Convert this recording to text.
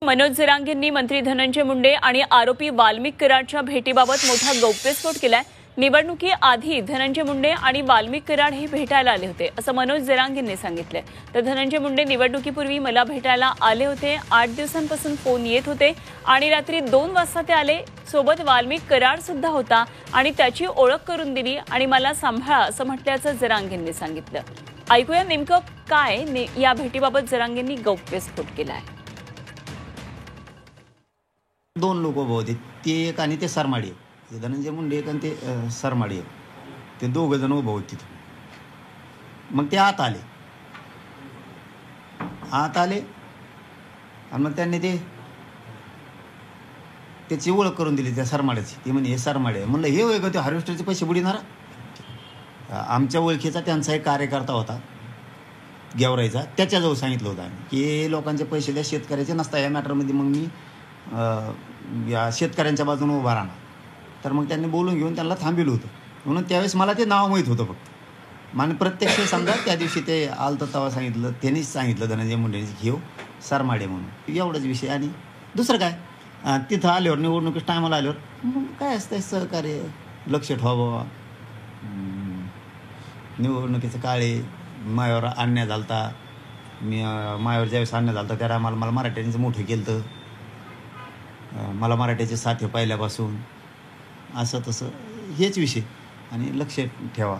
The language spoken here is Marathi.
मनोज जरांगेंनी मंत्री धनंजय मुंडे आणि आरोपी वाल्मिक कराडच्या भेटीबाबत मोठा गौप्यस्फोट केलाय। निवडणुकीआधी धनंजय मुंडे आणि वाल्मिक कराड हे भेटायला आले होते असं मनोज जरांगेंनी सांगितले। तर धनंजय मुंडे निवडणुकीपूर्वी मला भेटायला आले होते। 8 दिवसांपासून फोन येत होते आणि रात्री 2 वाजता ते आले। सोबत वाल्मिक कराड सुद्धा होता आणि त्याची ओळख करून दिली आणि मला सांभाळा असं म्हटल्याचं जरांगेंनी सांगितलं। ऐकूया नेमकं काय या भेटीबाबत जरांगेंनी गौप्यस्फोट केलाय। 2 लोक उभे होते, ते एक आणि ते सरमाडी, धनंजय मुंडे एक आणि ते सरमाडी, ते 2 जण उभे होते तिथे। मग ते आत आले आणि मग त्यांनी त्याची ओळख करून दिली त्या सरमाड्याची। ती म्हणे हे सरमाडे। म्हणलं हे होय का ते हार्वेस्टरचे पैसे बुडीनार? आमच्या ओळखीचा त्यांचा एक कार्यकर्ता होता गेवराईचा, त्याच्याजवळ सांगितलं होतं आम्ही की लोकांचे पैसे द्या, शेतकऱ्याचे नसता या मॅटरमध्ये मग मी या शेतकऱ्यांच्या बाजूने उभा राहणार। तर मग त्यांनी बोलून घेऊन त्यांना थांबिलं होतं। म्हणून त्यावेळेस मला ते नाव माहीत होतं फक्त। मला प्रत्यक्ष समजा त्या दिवशी ते आलं तर तेव्हा सांगितलं, त्यांनीच सांगितलं धनंजय मुंडेंनी घेऊ सरमाडे म्हणून, एवढंच विषय। आणि दुसरं काय, तिथं आल्यावर निवडणुकीच्या टायमाला आल्यावर मग काय असतं सहकार्य, लक्ष ठेवा बाबा, निवडणुकीचं काळे मायावर अन्याय झालता, मी मायावर ज्यावेळेस अन्याय झालता त्या टायमाला मला मराठ्यांचं मोठं केलं तर मला मराठ्याचे साथ पहिल्यापासून, असं तसं हेच विषय। आणि लक्ष ठेवा।